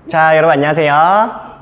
자, 여러분 안녕하세요.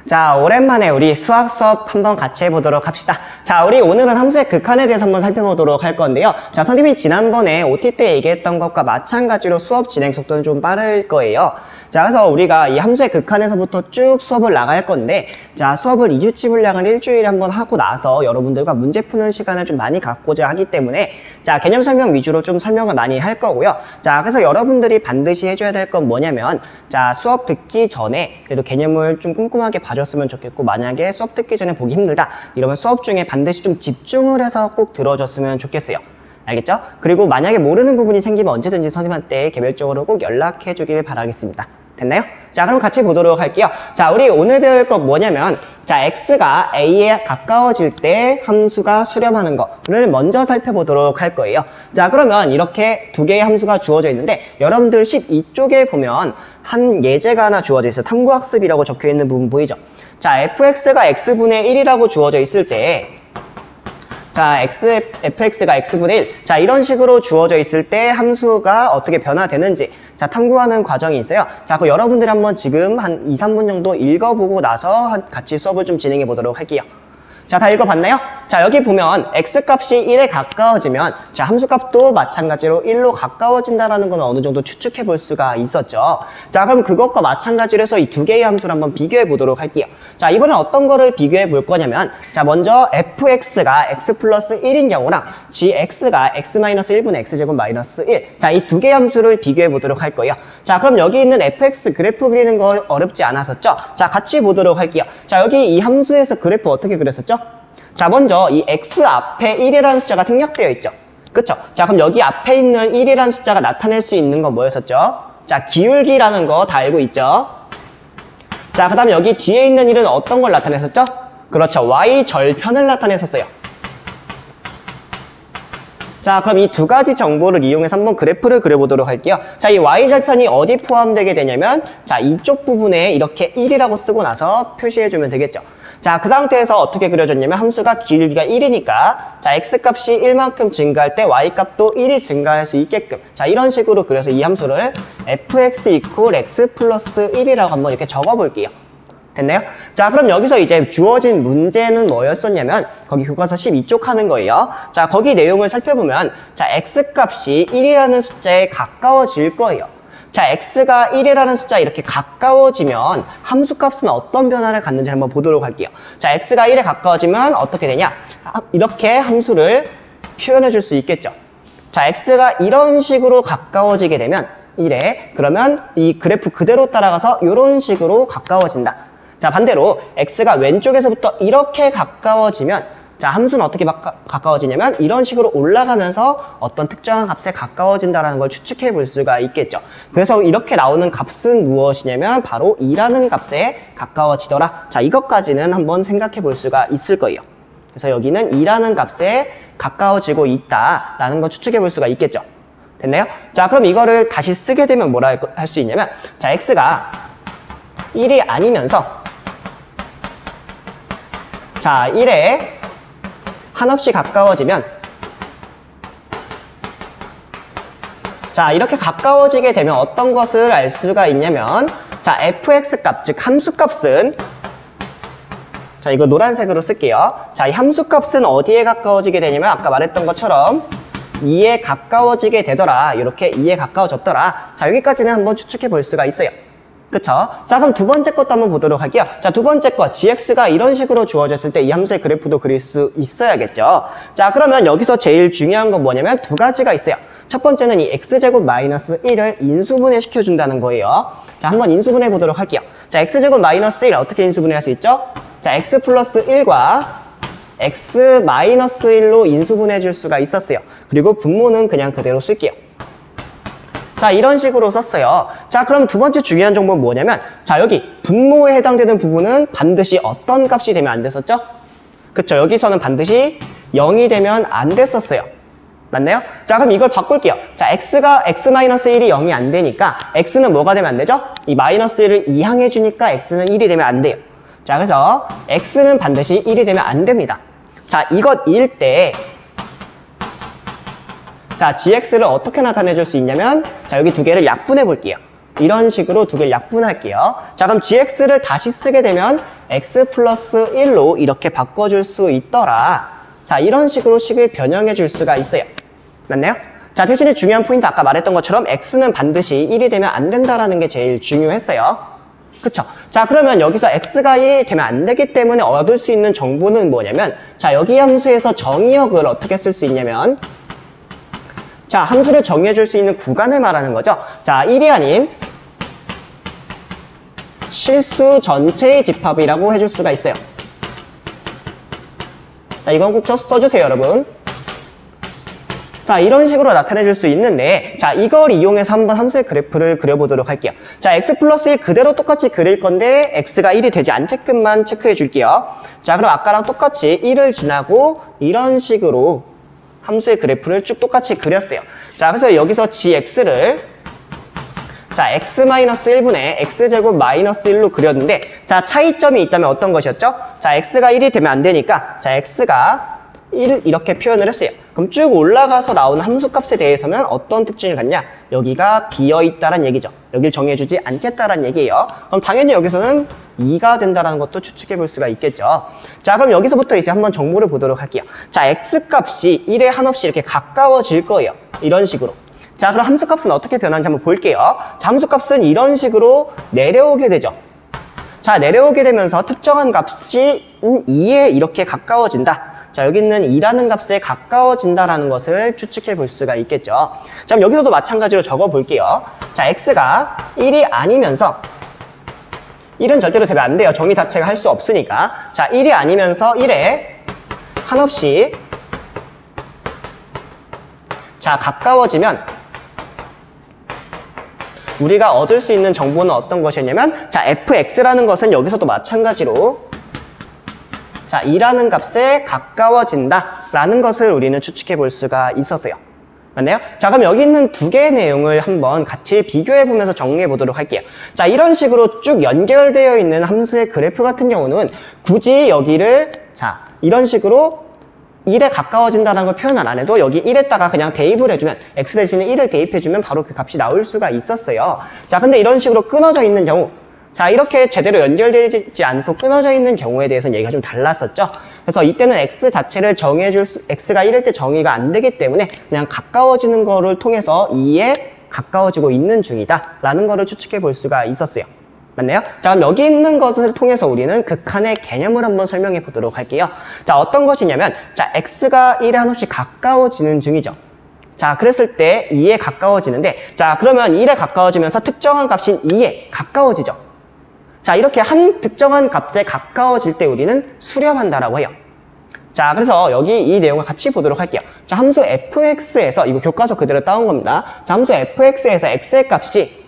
자, 오랜만에 우리 수학 수업 한번 같이 해보도록 합시다. 자, 우리 오늘은 함수의 극한에 대해서 한번 살펴보도록 할 건데요. 자, 선생님이 지난번에 OT 때 얘기했던 것과 마찬가지로 수업 진행 속도는 좀 빠를 거예요. 자, 그래서 우리가 이 함수의 극한에서부터 쭉 수업을 나갈 건데, 자, 수업을 2주치 분량을 일주일에 한번 하고 나서 여러분들과 문제 푸는 시간을 좀 많이 갖고자 하기 때문에, 자, 개념 설명 위주로 좀 설명을 많이 할 거고요. 자, 그래서 여러분들이 반드시 해줘야 될 건 뭐냐면, 자, 수업 듣기 전에 그래도 개념을 좀 꼼꼼하게 봐줬으면 좋겠고, 만약에 수업 듣기 전에 보기 힘들다 이러면 수업 중에 반드시 좀 집중을 해서 꼭 들어줬으면 좋겠어요. 알겠죠? 그리고 만약에 모르는 부분이 생기면 언제든지 선생님한테 개별적으로 꼭 연락해 주길 바라겠습니다. 됐나요? 자, 그럼 같이 보도록 할게요. 자, 우리 오늘 배울 거 뭐냐면, 자, x가 a에 가까워질 때 함수가 수렴하는 거를 먼저 살펴보도록 할 거예요. 자, 그러면 이렇게 두 개의 함수가 주어져 있는데, 여러분들 12쪽에 보면 한 예제가 하나 주어져 있어요. 탐구학습이라고 적혀 있는 부분 보이죠? 자, fx가 x분의 1이라고 주어져 있을 때, 자, fx가 x분의 1. 자, 이런 식으로 주어져 있을 때 함수가 어떻게 변화되는지, 자, 탐구하는 과정이 있어요. 자, 그 여러분들이 한번 지금 한 2, 3분 정도 읽어보고 나서 같이 수업을 좀 진행해 보도록 할게요. 자, 다 읽어봤나요? 자, 여기 보면 x값이 1에 가까워지면, 자, 함수값도 마찬가지로 1로 가까워진다는 건 어느 정도 추측해 볼 수가 있었죠. 자, 그럼 그것과 마찬가지로 해서 이 두 개의 함수를 한번 비교해 보도록 할게요. 자, 이번엔 어떤 거를 비교해 볼 거냐면, 자, 먼저 fx가 x 플러스 1인 경우랑 gx가 x-1분의 x제곱 마이너스 1. 자, 이 두 개의 함수를 비교해 보도록 할 거예요. 자, 그럼 여기 있는 fx 그래프 그리는 거 어렵지 않았었죠? 자, 같이 보도록 할게요. 자, 여기 이 함수에서 그래프 어떻게 그렸었죠? 자, 먼저 이 x 앞에 1이라는 숫자가 생략되어 있죠. 그쵸? 자, 그럼 여기 앞에 있는 1이라는 숫자가 나타낼 수 있는 건 뭐였었죠? 자, 기울기라는 거 다 알고 있죠? 자, 그 다음에 여기 뒤에 있는 1은 어떤 걸 나타냈었죠? 그렇죠. y 절편을 나타냈었어요. 자, 그럼 이 두 가지 정보를 이용해서 한번 그래프를 그려보도록 할게요. 자, 이 y절편이 어디 포함되게 되냐면, 자, 이쪽 부분에 이렇게 1이라고 쓰고 나서 표시해주면 되겠죠. 자, 그 상태에서 어떻게 그려졌냐면 함수가 기울기가 1이니까 자, x값이 1만큼 증가할 때 y값도 1이 증가할 수 있게끔, 자, 이런 식으로 그려서 이 함수를 fx 이퀄 x 플러스 1이라고 한번 이렇게 적어볼게요. 됐나요? 자, 그럼 여기서 이제 주어진 문제는 뭐였었냐면 거기 교과서 12쪽 하는 거예요. 자, 거기 내용을 살펴보면, 자, x값이 1이라는 숫자에 가까워질 거예요. 자, x가 1이라는 숫자에 이렇게 가까워지면 함수값은 어떤 변화를 갖는지 한번 보도록 할게요. 자, x가 1에 가까워지면 어떻게 되냐? 이렇게 함수를 표현해 줄 수 있겠죠. 자, x가 이런 식으로 가까워지게 되면 1에, 그러면 이 그래프 그대로 따라가서 이런 식으로 가까워진다. 자, 반대로 x가 왼쪽에서부터 이렇게 가까워지면, 자, 함수는 어떻게 가까워지냐면 이런 식으로 올라가면서 어떤 특정한 값에 가까워진다는 걸 추측해 볼 수가 있겠죠. 그래서 이렇게 나오는 값은 무엇이냐면 바로 2라는 값에 가까워지더라. 자, 이것까지는 한번 생각해 볼 수가 있을 거예요. 그래서 여기는 2라는 값에 가까워지고 있다라는 걸 추측해 볼 수가 있겠죠. 됐나요? 자, 그럼 이거를 다시 쓰게 되면 뭐라 할 수 있냐면, 자, x가 1이 아니면서, 자, 1에 한없이 가까워지면, 자, 이렇게 가까워지게 되면 어떤 것을 알 수가 있냐면, 자, fx 값, 즉 함수값은, 자, 이거 노란색으로 쓸게요. 자, 이 함수값은 어디에 가까워지게 되냐면 아까 말했던 것처럼 2에 가까워지게 되더라. 이렇게 2에 가까워졌더라. 자, 여기까지는 한번 추측해 볼 수가 있어요. 그쵸? 자, 그럼 두 번째 것도 한번 보도록 할게요. 자, 두 번째 거, gx가 이런 식으로 주어졌을 때 이 함수의 그래프도 그릴 수 있어야겠죠. 자, 그러면 여기서 제일 중요한 건 뭐냐면 두 가지가 있어요. 첫 번째는 이 x제곱 마이너스 1을 인수분해 시켜준다는 거예요. 자, 한번 인수분해 보도록 할게요. 자, x제곱 마이너스 1 어떻게 인수분해 할 수 있죠? 자, x 플러스 1과 x 마이너스 1로 인수분해 줄 수가 있었어요. 그리고 분모는 그냥 그대로 쓸게요. 자, 이런 식으로 썼어요. 자, 그럼 두 번째 중요한 정보는 뭐냐면, 자, 여기 분모에 해당되는 부분은 반드시 어떤 값이 되면 안 됐었죠? 그쵸? 여기서는 반드시 0이 되면 안 됐었어요. 맞나요? 자, 그럼 이걸 바꿀게요. 자, x가 x-1이 0이 안 되니까 x는 뭐가 되면 안 되죠? 이 마이너스 1을 이항해 주니까 x는 1이 되면 안 돼요. 자, 그래서 x는 반드시 1이 되면 안 됩니다. 자, 이것일 때, 자, gx를 어떻게 나타내 줄 수 있냐면, 자, 여기 두 개를 약분해 볼게요. 이런 식으로 두 개를 약분할게요. 자, 그럼 gx를 다시 쓰게 되면 x 플러스 1로 이렇게 바꿔줄 수 있더라. 자, 이런 식으로 식을 변형해 줄 수가 있어요. 맞나요? 자, 대신에 중요한 포인트 아까 말했던 것처럼 x는 반드시 1이 되면 안 된다라는 게 제일 중요했어요. 그쵸? 자, 그러면 여기서 x가 1이 되면 안 되기 때문에 얻을 수 있는 정보는 뭐냐면, 자, 여기 함수에서 정의역을 어떻게 쓸 수 있냐면, 자, 함수를 정의해 줄 수 있는 구간을 말하는 거죠. 자, 1이 아닌 실수 전체의 집합이라고 해줄 수가 있어요. 자, 이건 꼭 써주세요, 여러분. 자, 이런 식으로 나타내 줄 수 있는데, 자, 이걸 이용해서 한번 함수의 그래프를 그려보도록 할게요. 자, x 플러스 1 그대로 똑같이 그릴 건데 x가 1이 되지 않게끔만 체크해 줄게요. 자, 그럼 아까랑 똑같이 1을 지나고 이런 식으로 함수의 그래프를 쭉 똑같이 그렸어요. 자, 그래서 여기서 gx를 자, x-1분의 x제곱 마이너스 1로 그렸는데, 자, 차이점이 있다면 어떤 것이었죠? 자, x가 1이 되면 안 되니까, 자, x가 1 이렇게 표현을 했어요. 그럼 쭉 올라가서 나오는 함수값에 대해서는 어떤 특징을 갖냐? 여기가 비어있다란 얘기죠. 여길 정해주지 않겠다란 얘기예요. 그럼 당연히 여기서는 2가 된다는 것도 추측해 볼 수가 있겠죠. 자, 그럼 여기서부터 이제 한번 정보를 보도록 할게요. 자, x값이 1에 한없이 이렇게 가까워질 거예요. 이런 식으로. 자, 그럼 함수값은 어떻게 변하는지 한번 볼게요. 자, 함수값은 이런 식으로 내려오게 되죠. 자, 내려오게 되면서 특정한 값이 2에 이렇게 가까워진다. 자, 여기 있는 2라는 값에 가까워진다라는 것을 추측해 볼 수가 있겠죠. 자, 그럼 여기서도 마찬가지로 적어 볼게요. 자, x가 1이 아니면서 1은 절대로 되면 안 돼요. 정의 자체가 할 수 없으니까. 자, 1이 아니면서 1에 한없이 자, 가까워지면 우리가 얻을 수 있는 정보는 어떤 것이었냐면, 자, fx라는 것은 여기서도 마찬가지로 자, 2라는 값에 가까워진다라는 것을 우리는 추측해 볼 수가 있었어요. 맞나요? 자, 그럼 여기 있는 두 개의 내용을 한번 같이 비교해 보면서 정리해 보도록 할게요. 자, 이런 식으로 쭉 연결되어 있는 함수의 그래프 같은 경우는 굳이 여기를 자, 이런 식으로 1에 가까워진다는 걸 표현 안 해도 여기 1에다가 그냥 대입을 해주면 x 대신에 1을 대입해주면 바로 그 값이 나올 수가 있었어요. 자, 근데 이런 식으로 끊어져 있는 경우, 자, 이렇게 제대로 연결되지 않고 끊어져 있는 경우에 대해서는 얘기가 좀 달랐었죠. 그래서 이때는 x 자체를 정해줄 수, x가 1일 때 정의가 안 되기 때문에 그냥 가까워지는 거를 통해서 2에 가까워지고 있는 중이다 라는 거를 추측해 볼 수가 있었어요. 맞나요? 자, 그럼 여기 있는 것을 통해서 우리는 극한의 개념을 한번 설명해 보도록 할게요. 자, 어떤 것이냐면, 자, x가 1에 한없이 가까워지는 중이죠. 자, 그랬을 때 2에 가까워지는데, 자, 그러면 1에 가까워지면서 특정한 값인 2에 가까워지죠. 자, 이렇게 한 특정한 값에 가까워질 때 우리는 수렴한다라고 해요. 자, 그래서 여기 이 내용을 같이 보도록 할게요. 자, 함수 fx에서, 이거 교과서 그대로 따온 겁니다. 자, 함수 fx에서 x의 값이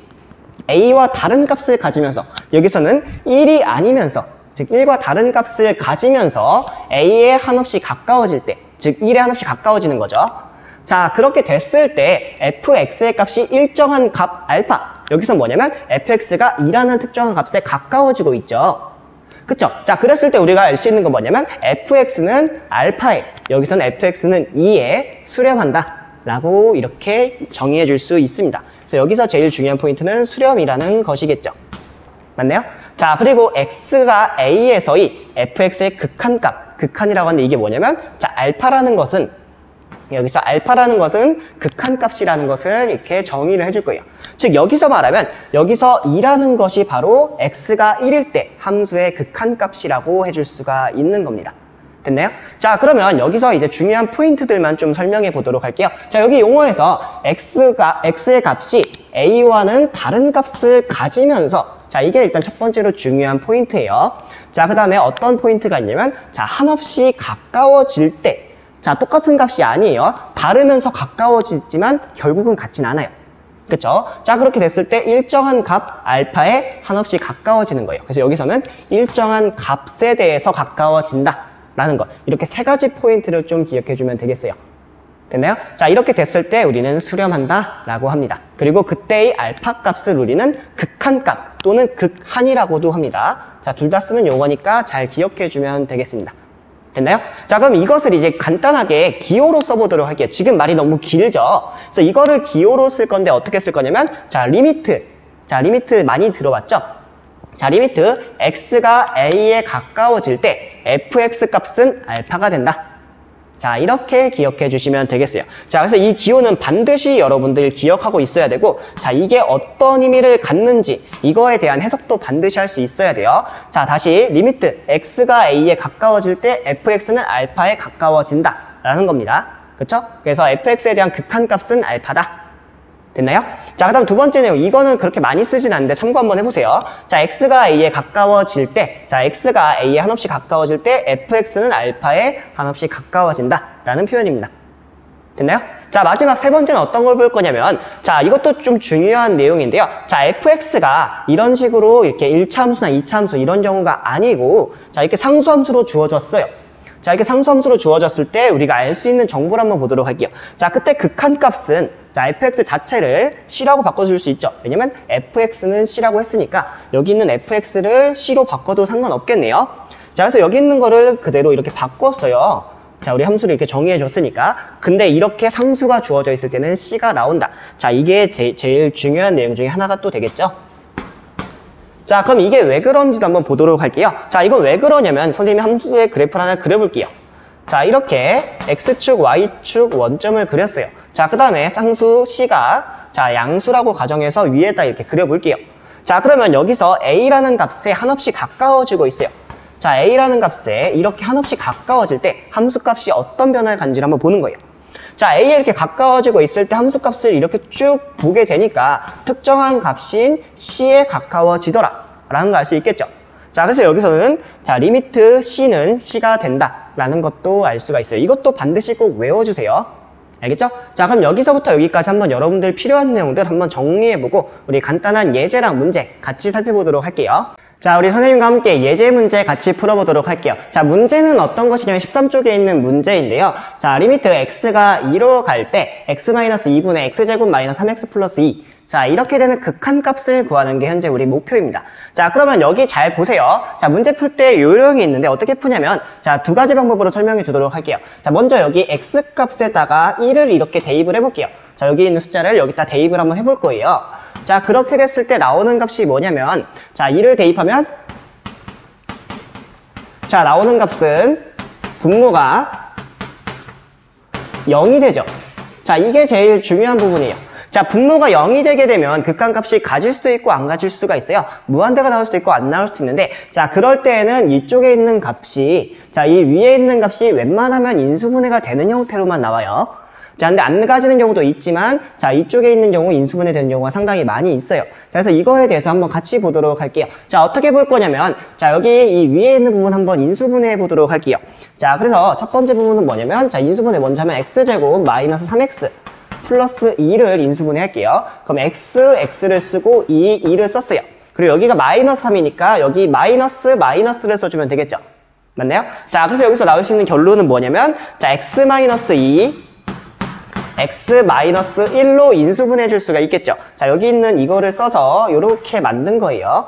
a와 다른 값을 가지면서, 여기서는 1이 아니면서, 즉 1과 다른 값을 가지면서 a에 한없이 가까워질 때, 즉 1에 한없이 가까워지는 거죠. 자, 그렇게 됐을 때 fx의 값이 일정한 값 알파, 여기서 뭐냐면 fx가 2라는 특정한 값에 가까워지고 있죠. 그쵸? 자, 그랬을 때 우리가 알 수 있는 건 뭐냐면 fx는 알파에, 여기서는 fx는 2에 수렴한다 라고 이렇게 정의해 줄 수 있습니다. 그래서 여기서 제일 중요한 포인트는 수렴이라는 것이겠죠. 맞나요? 자, 그리고 x가 a에서의 fx의 극한값, 극한이라고 하는데 이게 뭐냐면, 자, 알파라는 것은, 여기서 알파라는 것은 극한값이라는 것을 이렇게 정의를 해줄 거예요. 즉, 여기서 말하면, 여기서 2라는 것이 바로 x가 1일 때 함수의 극한값이라고 해줄 수가 있는 겁니다. 됐나요? 자, 그러면 여기서 이제 중요한 포인트들만 좀 설명해 보도록 할게요. 자, 여기 용어에서 x의 값이 a와는 다른 값을 가지면서, 자, 이게 일단 첫 번째로 중요한 포인트예요. 자, 그 다음에 어떤 포인트가 있냐면, 자, 한없이 가까워질 때, 자, 똑같은 값이 아니에요. 다르면서 가까워지지만 결국은 같진 않아요. 그쵸? 자, 그렇게 됐을 때 일정한 값 알파에 한없이 가까워지는 거예요. 그래서 여기서는 일정한 값에 대해서 가까워진다 라는 것, 이렇게 세 가지 포인트를 좀 기억해 주면 되겠어요. 됐나요? 자, 이렇게 됐을 때 우리는 수렴한다 라고 합니다. 그리고 그때의 알파 값을 우리는 극한값 또는 극한이라고도 합니다. 자, 둘 다 쓰는 용어니까 잘 기억해 주면 되겠습니다. 됐나요? 자, 그럼 이것을 이제 간단하게 기호로 써보도록 할게요. 지금 말이 너무 길죠? 그래서 이거를 기호로 쓸 건데 어떻게 쓸 거냐면, 자, 리미트, 자, 리미트 많이 들어봤죠? 자, 리미트 x가 a에 가까워질 때 fx 값은 알파가 된다. 자, 이렇게 기억해 주시면 되겠어요. 자, 그래서 이 기호는 반드시 여러분들이 기억하고 있어야 되고, 자, 이게 어떤 의미를 갖는지 이거에 대한 해석도 반드시 할 수 있어야 돼요. 자, 다시 리미트 x가 a에 가까워질 때 fx는 알파에 가까워진다 라는 겁니다. 그쵸? 그래서 fx에 대한 극한값은 알파다. 됐나요? 자, 그 다음 두 번째 내용. 이거는 그렇게 많이 쓰진 않는데 참고 한번 해보세요. 자, x가 a에 가까워질 때, 자, x가 a에 한없이 가까워질 때 fx는 알파에 한없이 가까워진다 라는 표현입니다. 됐나요? 자, 마지막 세 번째는 어떤 걸 볼 거냐면, 자, 이것도 좀 중요한 내용인데요. 자, fx가 이런 식으로 이렇게 1차 함수나 2차 함수 이런 경우가 아니고, 자, 이렇게 상수함수로 주어졌어요. 자, 이렇게 상수함수로 주어졌을 때 우리가 알 수 있는 정보를 한번 보도록 할게요. 자, 그때 극한값은 자, fx 자체를 c라고 바꿔줄 수 있죠. 왜냐면 fx는 c라고 했으니까 여기 있는 fx를 c로 바꿔도 상관없겠네요. 자, 그래서 여기 있는 거를 그대로 이렇게 바꿨어요. 자, 우리 함수를 이렇게 정의해줬으니까. 근데 이렇게 상수가 주어져 있을 때는 c가 나온다. 자, 이게 제일 중요한 내용 중에 하나가 또 되겠죠. 자, 그럼 이게 왜 그런지도 한번 보도록 할게요. 자, 이건 왜 그러냐면 선생님이 함수의 그래프를 하나 그려볼게요. 자, 이렇게 x축, y축 원점을 그렸어요. 자, 그 다음에 상수 c가 자, 양수라고 가정해서 위에다 이렇게 그려볼게요. 자, 그러면 여기서 a라는 값에 한없이 가까워지고 있어요. 자, a라는 값에 이렇게 한없이 가까워질 때 함수값이 어떤 변화를 갖는지를 한번 보는 거예요. 자, a에 이렇게 가까워지고 있을 때 함수값을 이렇게 쭉 보게 되니까 특정한 값인 c에 가까워지더라 라는 거 알 수 있겠죠. 자, 그래서 여기서는 자, 리미트 c는 c가 된다 라는 것도 알 수가 있어요. 이것도 반드시 꼭 외워주세요. 알겠죠? 자, 그럼 여기서부터 여기까지 한번 여러분들 필요한 내용들 한번 정리해보고 우리 간단한 예제랑 문제 같이 살펴보도록 할게요. 자, 우리 선생님과 함께 예제 문제 같이 풀어보도록 할게요. 자, 문제는 어떤 것이냐면 13쪽에 있는 문제인데요. 자, 리미트 x가 2로 갈 때 x-2분의 x제곱 마이너스 3x 플러스 2. 자, 이렇게 되는 극한값을 구하는 게 현재 우리 목표입니다. 자, 그러면 여기 잘 보세요. 자, 문제 풀 때 요령이 있는데 어떻게 푸냐면 자, 두 가지 방법으로 설명해 주도록 할게요. 자, 먼저 여기 x값에다가 1을 이렇게 대입을 해볼게요. 자, 여기 있는 숫자를 여기다 대입을 한번 해볼 거예요. 자, 그렇게 됐을 때 나오는 값이 뭐냐면 자, 2를 대입하면 자, 나오는 값은 분모가 0이 되죠. 자, 이게 제일 중요한 부분이에요. 자, 분모가 0이 되게 되면 극한값이 가질 수도 있고 안 가질 수가 있어요. 무한대가 나올 수도 있고 안 나올 수도 있는데 자, 그럴 때에는 이쪽에 있는 값이 자, 이 위에 있는 값이 웬만하면 인수분해가 되는 형태로만 나와요. 자, 근데 안 가지는 경우도 있지만 자, 이쪽에 있는 경우 인수분해 되는 경우가 상당히 많이 있어요. 자, 그래서 이거에 대해서 한번 같이 보도록 할게요. 자, 어떻게 볼 거냐면 자, 여기 이 위에 있는 부분 한번 인수분해 보도록 할게요. 자, 그래서 첫 번째 부분은 뭐냐면 자, 인수분해 먼저 하면 x제곱 마이너스 3x 플러스 2를 인수분해 할게요. 그럼 x를 쓰고 2를 썼어요. 그리고 여기가 마이너스 3이니까 여기 마이너스를 써주면 되겠죠. 맞나요? 자, 그래서 여기서 나올 수 있는 결론은 뭐냐면 자, x-2 x-1로 인수분해 줄 수가 있겠죠. 자, 여기 있는 이거를 써서 이렇게 만든 거예요.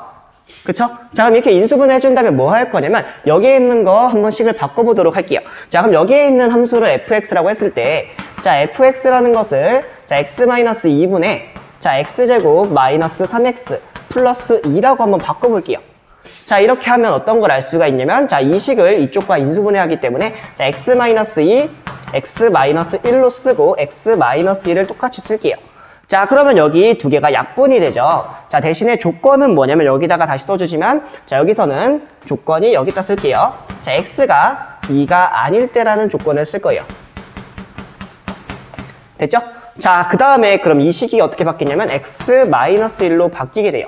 그쵸? 자, 그럼 이렇게 인수분해 해준다면 뭐 할 거냐면 여기에 있는 거 한 번씩을 바꿔보도록 할게요. 자, 그럼 여기에 있는 함수를 fx라고 했을 때 자, fx라는 것을 자, x-2분의 자, x제곱 마이너스 3x 플러스 2라고 한번 바꿔볼게요. 자, 이렇게 하면 어떤 걸 알 수가 있냐면 자, 이 식을 이쪽과 인수분해하기 때문에 자, x-2 x-1로 쓰고 x-1을 똑같이 쓸게요. 자, 그러면 여기 두 개가 약분이 되죠. 자, 대신에 조건은 뭐냐면 여기다가 다시 써주시면 자, 여기서는 조건이 여기다 쓸게요. 자, x가 2가 아닐 때라는 조건을 쓸 거예요. 됐죠? 자, 그 다음에 그럼 이 식이 어떻게 바뀌냐면 x-1로 바뀌게 돼요.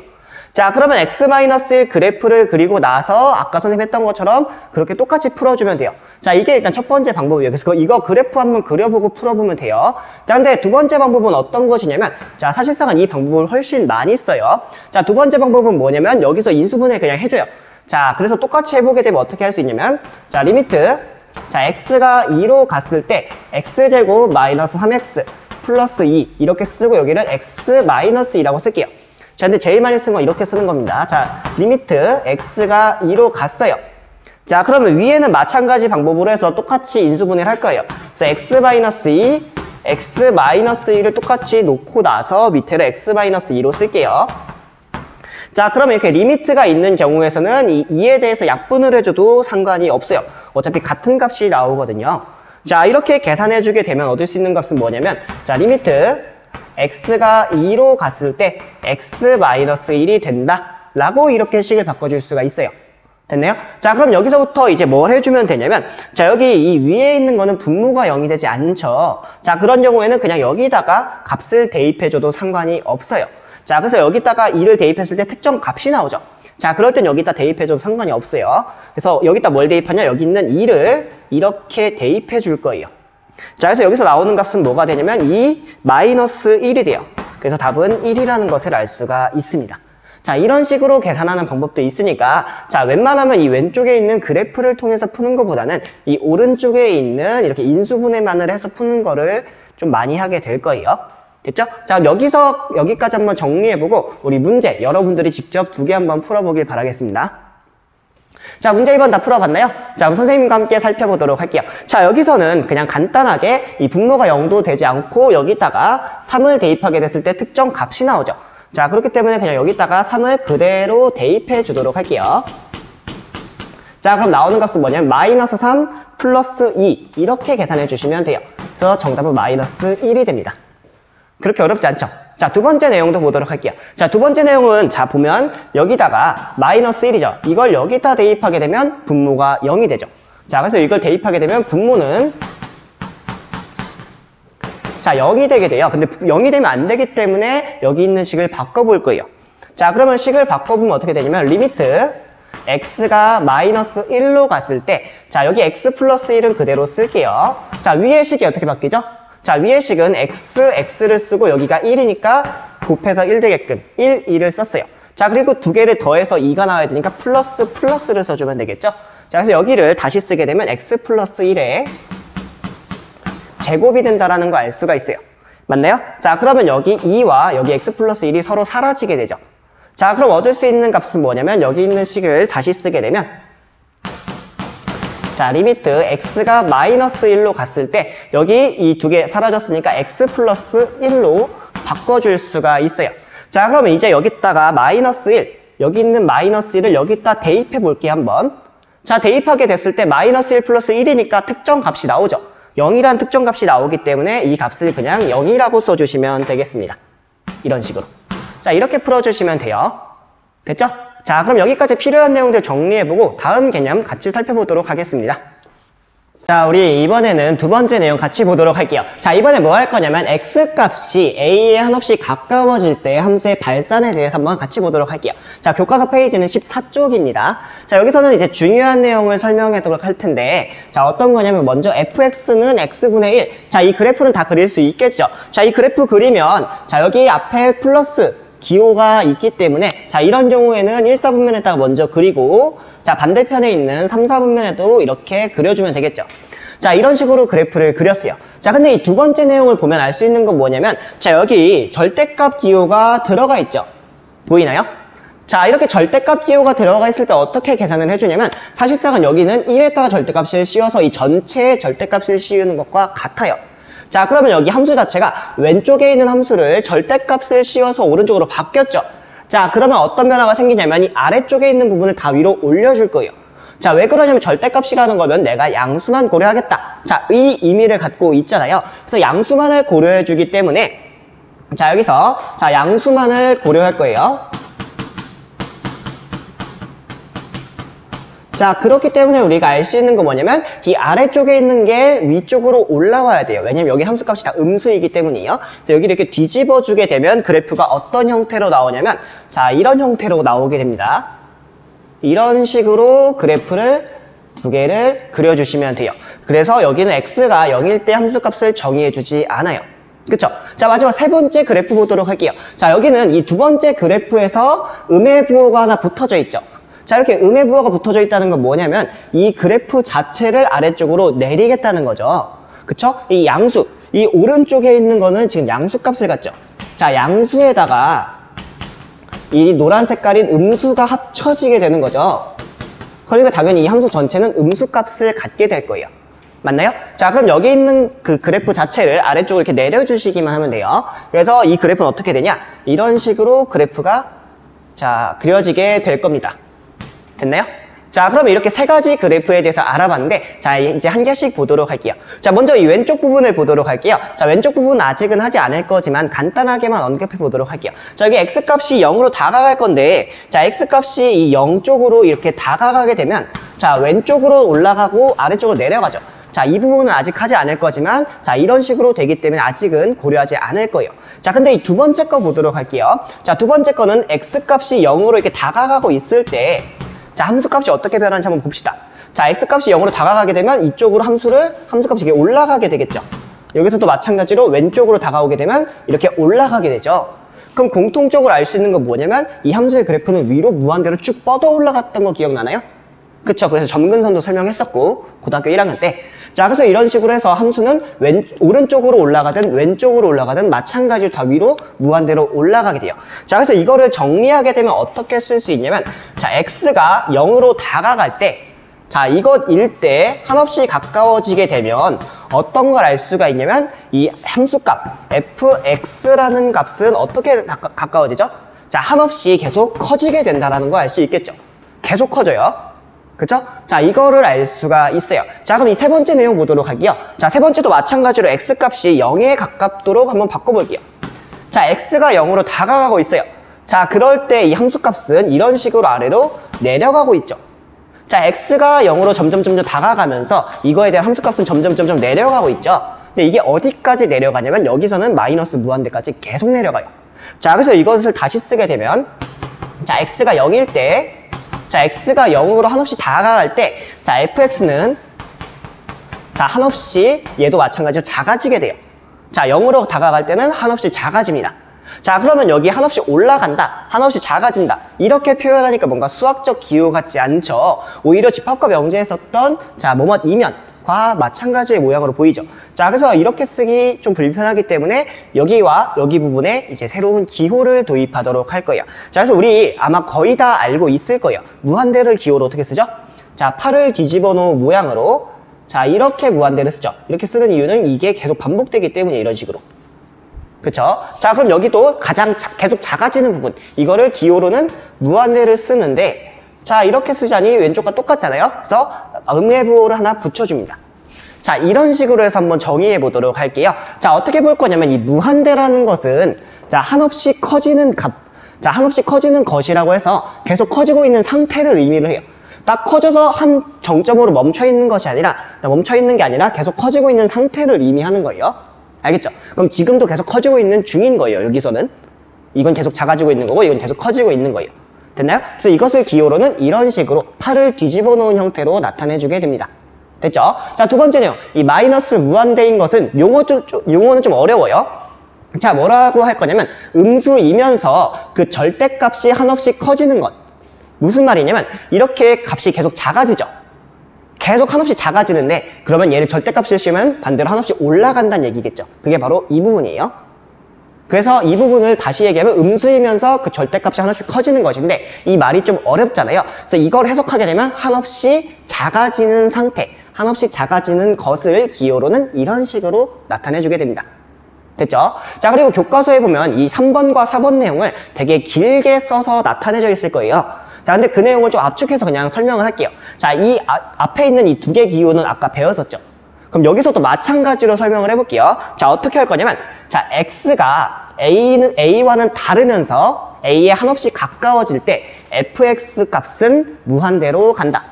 자, 그러면 x-1 그래프를 그리고 나서 아까 선생님 했던 것처럼 그렇게 똑같이 풀어주면 돼요. 자, 이게 일단 첫 번째 방법이에요. 그래서 이거 그래프 한번 그려보고 풀어보면 돼요. 자, 근데 두 번째 방법은 어떤 것이냐면 자, 사실상은 이 방법을 훨씬 많이 써요. 자, 두 번째 방법은 뭐냐면 여기서 인수분해 그냥 해줘요. 자, 그래서 똑같이 해보게 되면 어떻게 할 수 있냐면 자, 리미트 자, x가 2로 갔을 때 x제곱 마이너스 3x 플러스 2 이렇게 쓰고 여기를 x-2라고 쓸게요. 자, 근데 제일 많이 쓴 건 이렇게 쓰는 겁니다. 자, 리미트 x가 2로 갔어요. 자, 그러면 위에는 마찬가지 방법으로 해서 똑같이 인수분해를 할 거예요. 자, x-2, x-2를 똑같이 놓고 나서 밑에를 x-2로 쓸게요. 자, 그러면 이렇게 리미트가 있는 경우에서는 이 2에 대해서 약분을 해줘도 상관이 없어요. 어차피 같은 값이 나오거든요. 자, 이렇게 계산해주게 되면 얻을 수 있는 값은 뭐냐면, 자, 리미트 x가 2로 갔을 때 x-1이 된다 라고 이렇게 식을 바꿔줄 수가 있어요. 됐나요? 자, 그럼 여기서부터 이제 뭘 해주면 되냐면, 자, 여기 이 위에 있는 거는 분모가 0이 되지 않죠. 자, 그런 경우에는 그냥 여기다가 값을 대입해줘도 상관이 없어요. 자, 그래서 여기다가 2를 대입했을 때 특정 값이 나오죠. 자, 그럴 땐 여기다 대입해줘도 상관이 없어요. 그래서 여기다 뭘 대입하냐? 여기 있는 2를 이렇게 대입해 줄 거예요. 자, 그래서 여기서 나오는 값은 뭐가 되냐면 2-1이 돼요. 그래서 답은 1이라는 것을 알 수가 있습니다. 자, 이런 식으로 계산하는 방법도 있으니까, 자, 웬만하면 이 왼쪽에 있는 그래프를 통해서 푸는 것보다는 이 오른쪽에 있는 이렇게 인수분해만을 해서 푸는 거를 좀 많이 하게 될 거예요. 됐죠? 자, 여기서 여기까지 한번 정리해보고 우리 문제 여러분들이 직접 2개 한번 풀어보길 바라겠습니다. 자, 문제 1번 다 풀어봤나요? 자, 그럼 선생님과 함께 살펴보도록 할게요. 자, 여기서는 그냥 간단하게 이 분모가 0도 되지 않고 여기다가 3을 대입하게 됐을 때 특정 값이 나오죠. 자, 그렇기 때문에 그냥 여기다가 3을 그대로 대입해 주도록 할게요. 자, 그럼 나오는 값은 뭐냐면 마이너스 3 플러스 2 이렇게 계산해 주시면 돼요. 그래서 정답은 마이너스 1이 됩니다. 그렇게 어렵지 않죠? 자, 두 번째 내용도 보도록 할게요. 자, 두 번째 내용은 자 보면 여기다가 마이너스 1이죠. 이걸 여기다 대입하게 되면 분모가 0이 되죠. 자, 그래서 이걸 대입하게 되면 분모는 자, 0이 되게 돼요. 근데 0이 되면 안 되기 때문에 여기 있는 식을 바꿔볼 거예요. 자, 그러면 식을 바꿔보면 어떻게 되냐면 리미트 x가 마이너스 1로 갔을 때 자, 여기 x 플러스 1은 그대로 쓸게요. 자, 위의 식이 어떻게 바뀌죠? 자, 위의 식은 x를 쓰고 여기가 1이니까 곱해서 1 되게끔 1, 2를 썼어요. 자, 그리고 두 개를 더해서 2가 나와야 되니까 플러스를 써주면 되겠죠? 자, 그래서 여기를 다시 쓰게 되면 x 플러스 1에 제곱이 된다라는 거 알 수가 있어요. 맞나요? 자, 그러면 여기 2와 여기 x 플러스 1이 서로 사라지게 되죠. 자, 그럼 얻을 수 있는 값은 뭐냐면 여기 있는 식을 다시 쓰게 되면 자, 리미트 x가 마이너스 1로 갔을 때 여기 이 두 개 사라졌으니까 x 플러스 1로 바꿔줄 수가 있어요. 자, 그러면 이제 여기다가 마이너스 1 여기 있는 마이너스 1을 여기다 대입해 볼게요, 한번. 자, 대입하게 됐을 때 마이너스 1 플러스 1이니까 특정 값이 나오죠. 0이란 특정 값이 나오기 때문에 이 값을 그냥 0이라고 써주시면 되겠습니다. 이런 식으로. 자, 이렇게 풀어주시면 돼요. 됐죠? 자, 그럼 여기까지 필요한 내용들 정리해보고 다음 개념 같이 살펴보도록 하겠습니다. 자, 우리 이번에는 두 번째 내용 같이 보도록 할게요. 자, 이번에 뭐 할 거냐면 x값이 a에 한없이 가까워질 때 함수의 발산에 대해서 한번 같이 보도록 할게요. 자, 교과서 페이지는 14쪽입니다. 자, 여기서는 이제 중요한 내용을 설명하도록 할 텐데 자, 어떤 거냐면 먼저 fx는 x분의 1. 자, 이 그래프는 다 그릴 수 있겠죠. 자, 이 그래프 그리면 자, 여기 앞에 플러스 기호가 있기 때문에 자, 이런 경우에는 1, 4분면에다가 먼저 그리고 자, 반대편에 있는 3, 4분면에도 이렇게 그려주면 되겠죠. 자, 이런 식으로 그래프를 그렸어요. 자, 근데 이 두 번째 내용을 보면 알 수 있는 건 뭐냐면 자, 여기 절대값 기호가 들어가 있죠. 보이나요? 자, 이렇게 절대값 기호가 들어가 있을 때 어떻게 계산을 해주냐면 사실상은 여기는 1에다가 절대값을 씌워서 이 전체의 절대값을 씌우는 것과 같아요. 자, 그러면 여기 함수 자체가 왼쪽에 있는 함수를 절대값을 씌워서 오른쪽으로 바뀌었죠. 자, 그러면 어떤 변화가 생기냐면 이 아래쪽에 있는 부분을 다 위로 올려줄 거예요. 자, 왜 그러냐면 절대값이라는 거는 내가 양수만 고려하겠다. 자, 이 의미를 갖고 있잖아요. 그래서 양수만을 고려해주기 때문에 자, 여기서 자, 양수만을 고려할 거예요. 자, 그렇기 때문에 우리가 알 수 있는 거 뭐냐면 이 아래쪽에 있는 게 위쪽으로 올라와야 돼요. 왜냐면 여기 함수값이 다 음수이기 때문이에요. 여기 이렇게 뒤집어 주게 되면 그래프가 어떤 형태로 나오냐면 자, 이런 형태로 나오게 됩니다. 이런 식으로 그래프를 두 개를 그려주시면 돼요. 그래서 여기는 x가 0일 때 함수값을 정의해 주지 않아요. 그쵸? 자, 마지막 세 번째 그래프 보도록 할게요. 자, 여기는 이 두 번째 그래프에서 음의 부호가 하나 붙어져 있죠. 자, 이렇게 음의 부호가 붙어져 있다는 건 뭐냐면 이 그래프 자체를 아래쪽으로 내리겠다는 거죠. 그쵸? 이 양수, 이 오른쪽에 있는 거는 지금 양수값을 갖죠. 자, 양수에다가 이 노란 색깔인 음수가 합쳐지게 되는 거죠. 그러니까 당연히 이 함수 전체는 음수값을 갖게 될 거예요. 맞나요? 자, 그럼 여기 있는 그 그래프 자체를 아래쪽으로 이렇게 내려주시기만 하면 돼요. 그래서 이 그래프는 어떻게 되냐? 이런 식으로 그래프가 자, 그려지게 될 겁니다. 됐나요? 자, 그러면 이렇게 세 가지 그래프에 대해서 알아봤는데, 자, 이제 한 개씩 보도록 할게요. 자, 먼저 이 왼쪽 부분을 보도록 할게요. 자, 왼쪽 부분은 아직은 하지 않을 거지만 간단하게만 언급해 보도록 할게요. 자, 여기 x값이 0으로 다가갈 건데, 자, x값이 이 0 쪽으로 이렇게 다가가게 되면, 자, 왼쪽으로 올라가고 아래쪽으로 내려가죠. 자, 이 부분은 아직 하지 않을 거지만, 자, 이런 식으로 되기 때문에 아직은 고려하지 않을 거예요. 자, 근데 이 두 번째 거 보도록 할게요. 자, 두 번째 거는 x값이 0으로 이렇게 다가가고 있을 때, 자, 함수값이 어떻게 변하는지 한번 봅시다. 자, x값이 0으로 다가가게 되면 이쪽으로 함수값이 이렇게 올라가게 되겠죠. 여기서도 마찬가지로 왼쪽으로 다가오게 되면 이렇게 올라가게 되죠. 그럼 공통적으로 알 수 있는 건 뭐냐면 이 함수의 그래프는 위로 무한대로 쭉 뻗어 올라갔던 거 기억나나요? 그쵸? 그래서 점근선도 설명했었고 고등학교 1학년 때. 자, 그래서 이런 식으로 해서 함수는 오른쪽으로 올라가든 왼쪽으로 올라가든 마찬가지로 다 위로 무한대로 올라가게 돼요. 자, 그래서 이거를 정리하게 되면 어떻게 쓸 수 있냐면, 자, x가 0으로 다가갈 때, 자, 이것일 때 한없이 가까워지게 되면 어떤 걸 알 수가 있냐면, 이 함수값 fx라는 값은 어떻게 가까워지죠? 자, 한없이 계속 커지게 된다는 걸 알 수 있겠죠. 계속 커져요. 그쵸? 자, 이거를 알 수가 있어요. 자, 그럼 이 세 번째 내용 보도록 할게요. 자, 세 번째도 마찬가지로 x값이 0에 가깝도록 한번 바꿔볼게요. 자, x가 0으로 다가가고 있어요. 자, 그럴 때 이 함수값은 이런 식으로 아래로 내려가고 있죠. 자, x가 0으로 점점 다가가면서 이거에 대한 함수값은 점점 내려가고 있죠. 근데 이게 어디까지 내려가냐면 여기서는 마이너스 무한대까지 계속 내려가요. 자, 그래서 이것을 다시 쓰게 되면, 자, x가 0일 때, 자, x가 0으로 한없이 다가갈 때, 자, fx는, 자, 한없이 얘도 마찬가지로 작아지게 돼요. 자, 0으로 다가갈 때는 한없이 작아집니다. 자, 그러면 여기 한없이 올라간다, 한없이 작아진다, 이렇게 표현하니까 뭔가 수학적 기호 같지 않죠? 오히려 집합과 명제에 썼던, 자, 뭐뭐 이면과 마찬가지의 모양으로 보이죠? 자, 그래서 이렇게 쓰기 좀 불편하기 때문에 여기와 여기 부분에 이제 새로운 기호를 도입하도록 할 거예요. 자, 그래서 우리 아마 거의 다 알고 있을 거예요. 무한대를 기호로 어떻게 쓰죠? 자, 팔을 뒤집어 놓은 모양으로, 자, 이렇게 무한대를 쓰죠. 이렇게 쓰는 이유는 이게 계속 반복되기 때문에 이런 식으로. 그쵸? 자, 그럼 여기도 가장 계속 작아지는 부분, 이거를 기호로는 무한대를 쓰는데, 자, 이렇게 쓰자니 왼쪽과 똑같잖아요. 그래서 음의 부호를 하나 붙여줍니다. 자, 이런 식으로 해서 한번 정의해 보도록 할게요. 자, 어떻게 볼 거냐면 이 무한대라는 것은, 자, 한없이 커지는 값, 자, 한없이 커지는 것이라고 해서 계속 커지고 있는 상태를 의미를 해요. 딱 커져서 한 정점으로 멈춰 있는 것이 아니라, 멈춰 있는 게 아니라 계속 커지고 있는 상태를 의미하는 거예요. 알겠죠? 그럼 지금도 계속 커지고 있는 중인 거예요. 여기서는 이건 계속 작아지고 있는 거고 이건 계속 커지고 있는 거예요. 됐나요? 그래서 이것을 기호로는 이런 식으로 팔을 뒤집어 놓은 형태로 나타내 주게 됩니다. 됐죠? 자, 두 번째 내용, 이 마이너스 무한대인 것은 용어는 좀 어려워요. 자, 뭐라고 할 거냐면 음수이면서 그 절대값이 한없이 커지는 것. 무슨 말이냐면 이렇게 값이 계속 작아지죠. 계속 한없이 작아지는데, 그러면 얘를 절대값을 씌우면 반대로 한없이 올라간다는 얘기겠죠. 그게 바로 이 부분이에요. 그래서 이 부분을 다시 얘기하면 음수이면서 그 절대값이 한없이 커지는 것인데, 이 말이 좀 어렵잖아요. 그래서 이걸 해석하게 되면 한없이 작아지는 상태, 한없이 작아지는 것을 기호로는 이런 식으로 나타내주게 됩니다. 됐죠? 자, 그리고 교과서에 보면 이 3번과 4번 내용을 되게 길게 써서 나타내져 있을 거예요. 자, 근데 그 내용을 좀 압축해서 그냥 설명을 할게요. 자, 이 앞에 있는 이 두 개 기호는 아까 배웠었죠? 그럼 여기서도 마찬가지로 설명을 해볼게요. 자, 어떻게 할 거냐면, 자, x가 a와는 다르면서 a에 한없이 가까워질 때 fx 값은 무한대로 간다.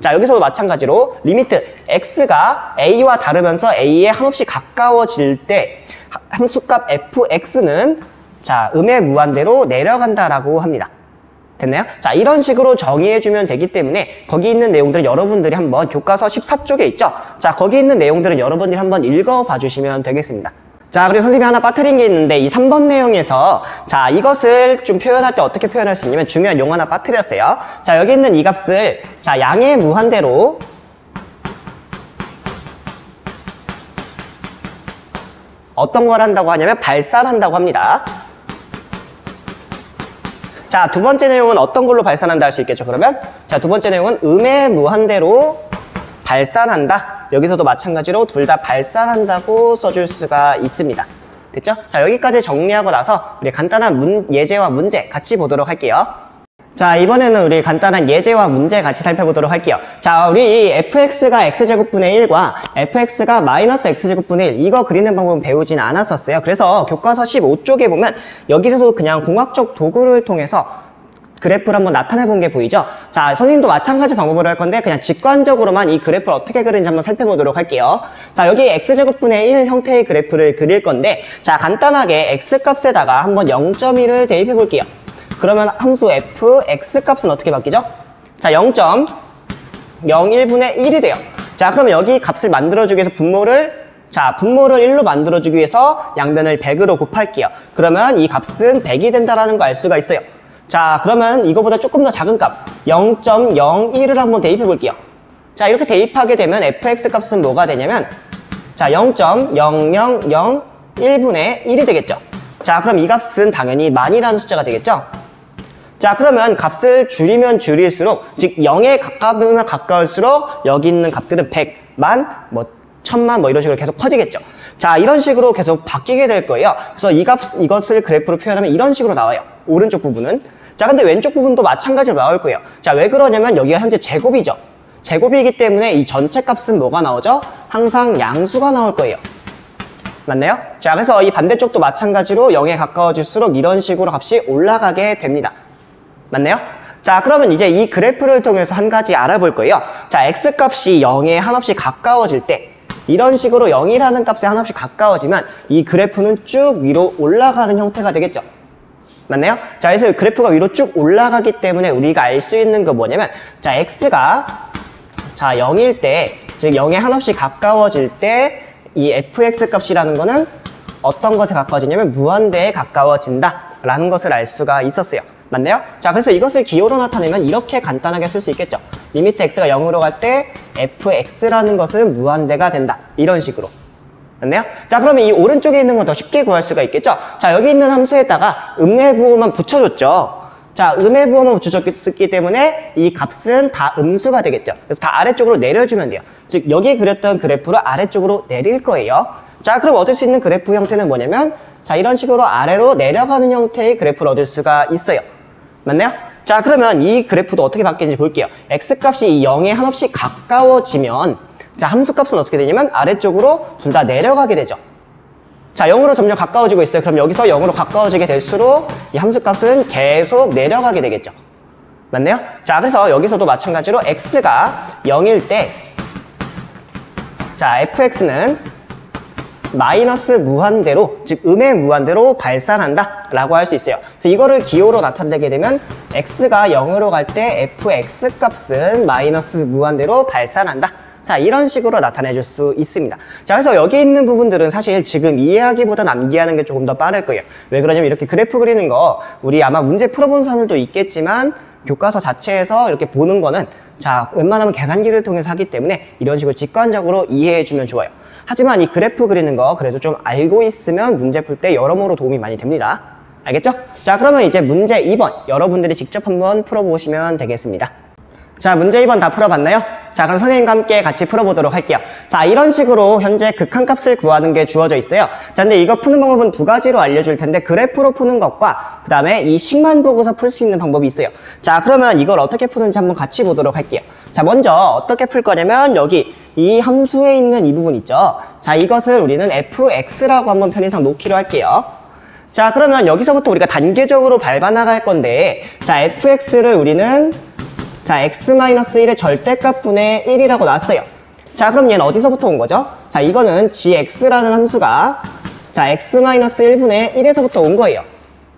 자, 여기서도 마찬가지로 리미트 x가 a와 다르면서 a에 한없이 가까워질 때 함수값 fx는, 자, 음의 무한대로 내려간다라고 합니다. 됐나요? 자, 이런 식으로 정의해주면 되기 때문에 거기 있는 내용들은 여러분들이 한번 교과서 14쪽에 있죠? 자, 거기 있는 내용들은 여러분들이 한번 읽어봐 주시면 되겠습니다. 자, 그리고 선생님이 하나 빠뜨린 게 있는데 이 3번 내용에서, 자, 이것을 좀 표현할 때 어떻게 표현할 수 있냐면 중요한 용어 하나 빠뜨렸어요. 자, 여기 있는 이 값을, 자, 양의 무한대로 어떤 걸 한다고 하냐면 발산한다고 합니다. 자, 두 번째 내용은 어떤 걸로 발산한다 할 수 있겠죠, 그러면? 자, 두 번째 내용은 음의 무한대로 발산한다. 여기서도 마찬가지로 둘 다 발산한다고 써줄 수가 있습니다. 됐죠? 자, 여기까지 정리하고 나서 우리 간단한 예제와 문제 같이 보도록 할게요. 자, 이번에는 우리 간단한 예제와 문제 같이 살펴보도록 할게요. 자, 우리 fx가 x제곱분의 1과 fx가 마이너스 x제곱분의 1 이거 그리는 방법은 배우진 않았었어요. 그래서 교과서 15쪽에 보면 여기서도 그냥 공학적 도구를 통해서 그래프를 한번 나타내 본 게 보이죠? 자, 선생님도 마찬가지 방법으로 할 건데 그냥 직관적으로만 이 그래프를 어떻게 그리는지 한번 살펴보도록 할게요. 자, 여기 x제곱분의 1 형태의 그래프를 그릴 건데 자, 간단하게 x값에다가 한번 0.1을 대입해 볼게요. 그러면 함수 f, x값은 어떻게 바뀌죠? 자, 0.01분의 1이 돼요. 자, 그러면 여기 값을 만들어주기 위해서 분모를 1로 만들어주기 위해서 양변을 100으로 곱할게요. 그러면 이 값은 100이 된다는 거 알 수가 있어요. 자, 그러면 이거보다 조금 더 작은 값 0.01을 한번 대입해 볼게요. 자, 이렇게 대입하게 되면 fx 값은 뭐가 되냐면 자, 0.0001분의 1이 되겠죠. 자, 그럼 이 값은 당연히 만이라는 숫자가 되겠죠. 자, 그러면 값을 줄이면 줄일수록 즉 0에 가까우면 가까울수록 여기 있는 값들은 100, 만, 뭐 1000만 뭐 이런 식으로 계속 커지겠죠. 자, 이런 식으로 계속 바뀌게 될 거예요. 그래서 이것을 그래프로 표현하면 이런 식으로 나와요. 오른쪽 부분은. 자, 근데 왼쪽 부분도 마찬가지로 나올 거예요. 자, 왜 그러냐면 여기가 현재 제곱이죠. 제곱이기 때문에 이 전체 값은 뭐가 나오죠? 항상 양수가 나올 거예요. 맞나요? 자, 그래서 이 반대쪽도 마찬가지로 0에 가까워질수록 이런 식으로 값이 올라가게 됩니다. 맞나요? 자, 그러면 이제 이 그래프를 통해서 한 가지 알아볼 거예요. 자, x값이 0에 한없이 가까워질 때 이런 식으로 0이라는 값에 한없이 가까워지면 이 그래프는 쭉 위로 올라가는 형태가 되겠죠. 맞나요? 자, 그래서 그래프가 위로 쭉 올라가기 때문에 우리가 알 수 있는 거 뭐냐면 자, x가 자 0일 때, 즉 0에 한없이 가까워질 때 이 fx 값이라는 거는 어떤 것에 가까워지냐면 무한대에 가까워진다 라는 것을 알 수가 있었어요. 맞나요? 자, 그래서 이것을 기호로 나타내면 이렇게 간단하게 쓸 수 있겠죠. 리미트 x가 0으로 갈 때 fx라는 것은 무한대가 된다. 이런 식으로. 맞나요? 자, 그러면 이 오른쪽에 있는 건 더 쉽게 구할 수가 있겠죠. 자, 여기 있는 함수에다가 음해부호만 붙여줬죠. 자, 음해부호만 붙여줬기 때문에 이 값은 다 음수가 되겠죠. 그래서 다 아래쪽으로 내려주면 돼요. 즉, 여기 그렸던 그래프를 아래쪽으로 내릴 거예요. 자, 그럼 얻을 수 있는 그래프 형태는 뭐냐면 자, 이런 식으로 아래로 내려가는 형태의 그래프를 얻을 수가 있어요. 맞나요? 자, 그러면 이 그래프도 어떻게 바뀌는지 볼게요. x값이 0에 한없이 가까워지면 자, 함수값은 어떻게 되냐면 아래쪽으로 둘 다 내려가게 되죠. 자, 0으로 점점 가까워지고 있어요. 그럼 여기서 0으로 가까워지게 될수록 이 함수값은 계속 내려가게 되겠죠. 맞나요? 자, 그래서 여기서도 마찬가지로 x가 0일 때 자, fx는 마이너스 무한대로, 즉 음의 무한대로 발산한다 라고 할 수 있어요. 그래서 이거를 기호로 나타내게 되면 x가 0으로 갈 때 fx 값은 마이너스 무한대로 발산한다. 자, 이런 식으로 나타내 줄 수 있습니다. 자, 그래서 여기 있는 부분들은 사실 지금 이해하기보다 암기하는 게 조금 더 빠를 거예요. 왜 그러냐면 이렇게 그래프 그리는 거 우리 아마 문제 풀어본 사람들도 있겠지만 교과서 자체에서 이렇게 보는 거는 자, 웬만하면 계산기를 통해서 하기 때문에 이런 식으로 직관적으로 이해해 주면 좋아요. 하지만 이 그래프 그리는 거 그래도 좀 알고 있으면 문제 풀 때 여러모로 도움이 많이 됩니다. 알겠죠? 자, 그러면 이제 문제 2번 여러분들이 직접 한번 풀어보시면 되겠습니다. 자, 문제 2번 다 풀어봤나요? 자, 그럼 선생님과 함께 같이 풀어보도록 할게요. 자, 이런 식으로 현재 극한값을 구하는 게 주어져 있어요. 자, 근데 이거 푸는 방법은 두 가지로 알려줄 텐데 그래프로 푸는 것과 그 다음에 이 식만 보고서 풀 수 있는 방법이 있어요. 자, 그러면 이걸 어떻게 푸는지 한번 같이 보도록 할게요. 자, 먼저 어떻게 풀 거냐면 여기 이 함수에 있는 이 부분 있죠. 자, 이것을 우리는 fx라고 한번 편의상 놓기로 할게요. 자, 그러면 여기서부터 우리가 단계적으로 밟아 나갈 건데 자, fx를 우리는 자, x-1의 절대값분의 1이라고 놨어요. 자, 그럼 얘는 어디서부터 온 거죠? 자, 이거는 gx라는 함수가 자, x-1분의 1에서부터 온 거예요.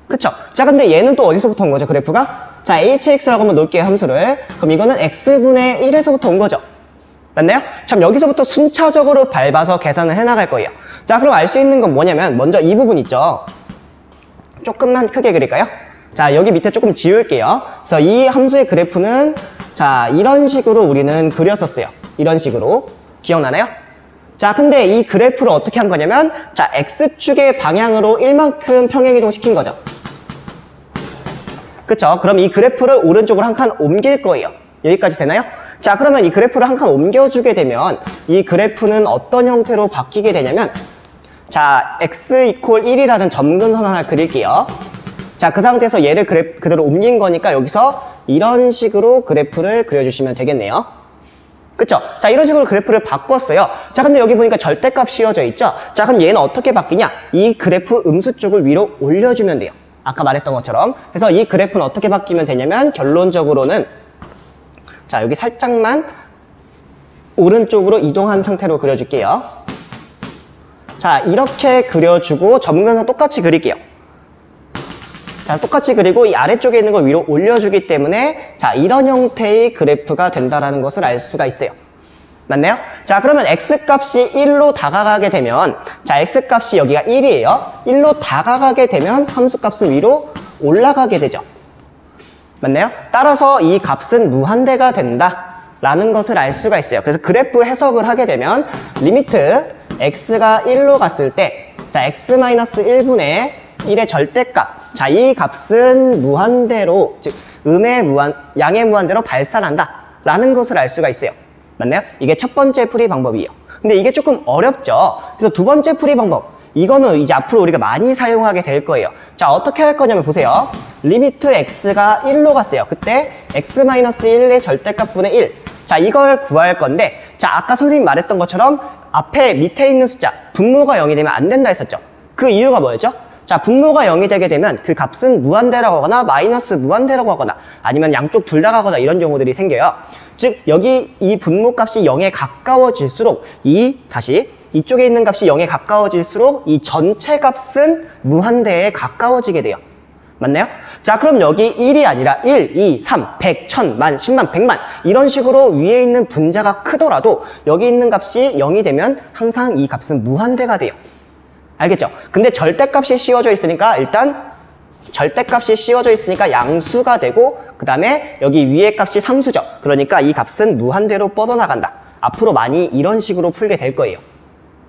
그쵸? 자, 근데 얘는 또 어디서부터 온 거죠, 그래프가? 자, hx라고 한번 놓을게요, 함수를. 그럼 이거는 x분의 1에서부터 온 거죠. 맞나요? 참, 여기서부터 순차적으로 밟아서 계산을 해나갈 거예요. 자, 그럼 알 수 있는 건 뭐냐면 먼저 이 부분 있죠? 조금만 크게 그릴까요? 자, 여기 밑에 조금 지울게요. 그래서 이 함수의 그래프는 자, 이런 식으로 우리는 그렸었어요. 이런 식으로. 기억나나요? 자, 근데 이 그래프를 어떻게 한 거냐면 자, x축의 방향으로 1만큼 평행이동 시킨 거죠. 그쵸? 그럼 이 그래프를 오른쪽으로 한 칸 옮길 거예요. 여기까지 되나요? 자, 그러면 이 그래프를 한 칸 옮겨주게 되면 이 그래프는 어떤 형태로 바뀌게 되냐면 자, x = 1이라는 점근선 하나 그릴게요. 자, 그 상태에서 얘를 그대로 옮긴 거니까 여기서 이런 식으로 그래프를 그려주시면 되겠네요. 그쵸? 자, 이런 식으로 그래프를 바꿨어요. 자, 근데 여기 보니까 절대값 씌워져 있죠? 자, 그럼 얘는 어떻게 바뀌냐? 이 그래프 음수 쪽을 위로 올려주면 돼요. 아까 말했던 것처럼. 그래서 이 그래프는 어떻게 바뀌면 되냐면 결론적으로는 자, 여기 살짝만 오른쪽으로 이동한 상태로 그려줄게요. 자, 이렇게 그려주고 점근선 똑같이 그릴게요. 자, 똑같이 그리고 이 아래쪽에 있는 걸 위로 올려주기 때문에 자, 이런 형태의 그래프가 된다는 것을 알 수가 있어요. 맞나요? 자, 그러면 x값이 1로 다가가게 되면 자, x값이 여기가 1이에요. 1로 다가가게 되면 함수값은 위로 올라가게 되죠. 맞나요? 따라서 이 값은 무한대가 된다 라는 것을 알 수가 있어요. 그래서 그래프 해석을 하게 되면 리미트 x가 1로 갔을 때 자, x-1분의 1의 절대값 자, 이 값은 무한대로 즉 양의 무한대로 발산한다 라는 것을 알 수가 있어요. 맞나요? 이게 첫 번째 풀이 방법이에요. 근데 이게 조금 어렵죠. 그래서 두 번째 풀이 방법 이거는 이제 앞으로 우리가 많이 사용하게 될 거예요. 자, 어떻게 할 거냐면 보세요. 리미트 x가 1로 갔어요. 그때 x-1의 절대값분의 1 자, 이걸 구할 건데 자, 아까 선생님이 말했던 것처럼 앞에 밑에 있는 숫자 분모가 0이 되면 안 된다 했었죠. 그 이유가 뭐였죠? 자, 분모가 0이 되게 되면 그 값은 무한대라고 하거나 마이너스 무한대라고 하거나 아니면 양쪽 둘 다 가거나 이런 경우들이 생겨요. 즉 여기 이 분모 값이 0에 가까워질수록 이쪽에 있는 값이 0에 가까워질수록 이 전체 값은 무한대에 가까워지게 돼요. 맞나요? 자, 그럼 여기 1이 아니라 1, 2, 3, 100, 1000만, 10만, 100만 이런 식으로 위에 있는 분자가 크더라도 여기 있는 값이 0이 되면 항상 이 값은 무한대가 돼요. 알겠죠? 근데 절대값이 씌워져 있으니까 일단 절대값이 씌워져 있으니까 양수가 되고 그 다음에 여기 위에 값이 상수죠. 그러니까 이 값은 무한대로 뻗어나간다. 앞으로 많이 이런 식으로 풀게 될 거예요.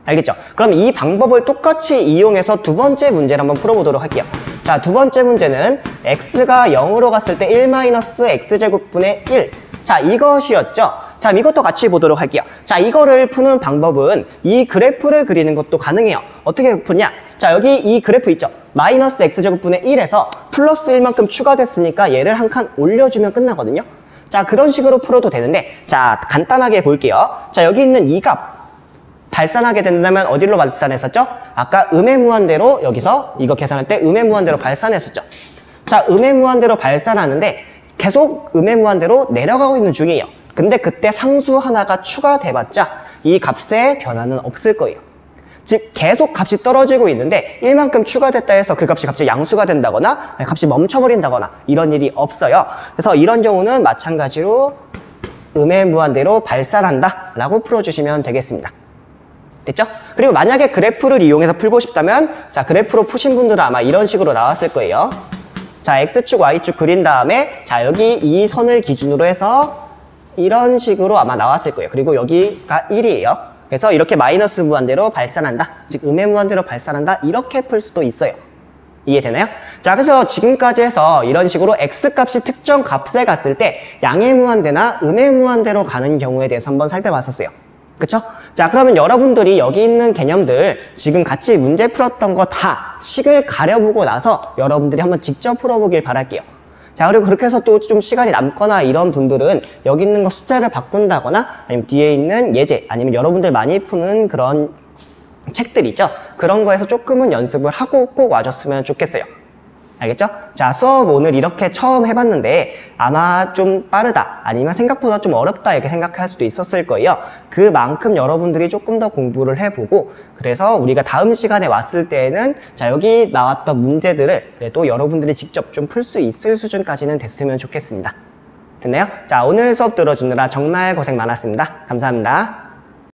알겠죠? 그럼 이 방법을 똑같이 이용해서 두 번째 문제를 한번 풀어보도록 할게요. 자, 두 번째 문제는 x가 0으로 갔을 때 1-x제곱분의 1 자, 이것이었죠? 자, 이것도 같이 보도록 할게요. 자, 이거를 푸는 방법은 이 그래프를 그리는 것도 가능해요. 어떻게 푸냐? 자, 여기 이 그래프 있죠? 마이너스 x제곱분의 1에서 플러스 1만큼 추가됐으니까 얘를 한 칸 올려주면 끝나거든요. 자, 그런 식으로 풀어도 되는데 자, 간단하게 볼게요. 자, 여기 있는 이 값 발산하게 된다면 어디로 발산했었죠? 아까 음의 무한대로 여기서 이거 계산할 때 음의 무한대로 발산했었죠. 자, 음의 무한대로 발산하는데 계속 음의 무한대로 내려가고 있는 중이에요. 근데 그때 상수 하나가 추가돼봤자 이 값에 변화는 없을 거예요. 즉 계속 값이 떨어지고 있는데 1만큼 추가됐다 해서 그 값이 갑자기 양수가 된다거나 값이 멈춰버린다거나 이런 일이 없어요. 그래서 이런 경우는 마찬가지로 음의 무한대로 발산한다 라고 풀어주시면 되겠습니다. 됐죠? 그리고 만약에 그래프를 이용해서 풀고 싶다면 자, 그래프로 푸신 분들은 아마 이런 식으로 나왔을 거예요. 자, X축, Y축 그린 다음에 자, 여기 이 선을 기준으로 해서 이런 식으로 아마 나왔을 거예요. 그리고 여기가 1이에요. 그래서 이렇게 마이너스 무한대로 발산한다. 즉 음의 무한대로 발산한다. 이렇게 풀 수도 있어요. 이해되나요? 자, 그래서 지금까지 해서 이런 식으로 X값이 특정 값에 갔을 때 양의 무한대나 음의 무한대로 가는 경우에 대해서 한번 살펴봤었어요. 그쵸? 자, 그러면 여러분들이 여기 있는 개념들 지금 같이 문제 풀었던 거 다 식을 가려보고 나서 여러분들이 한번 직접 풀어보길 바랄게요. 자, 그리고 그렇게 해서 또 좀 시간이 남거나 이런 분들은 여기 있는 거 숫자를 바꾼다거나 아니면 뒤에 있는 예제 아니면 여러분들 많이 푸는 그런 책들 있죠? 그런 거에서 조금은 연습을 하고 꼭 와줬으면 좋겠어요. 알겠죠? 자, 수업 오늘 이렇게 처음 해봤는데 아마 좀 빠르다 아니면 생각보다 좀 어렵다 이렇게 생각할 수도 있었을 거예요. 그만큼 여러분들이 조금 더 공부를 해보고 그래서 우리가 다음 시간에 왔을 때에는 자, 여기 나왔던 문제들을 그래도 여러분들이 직접 좀 풀 수 있을 수준까지는 됐으면 좋겠습니다. 됐나요? 자, 오늘 수업 들어주느라 정말 고생 많았습니다. 감사합니다.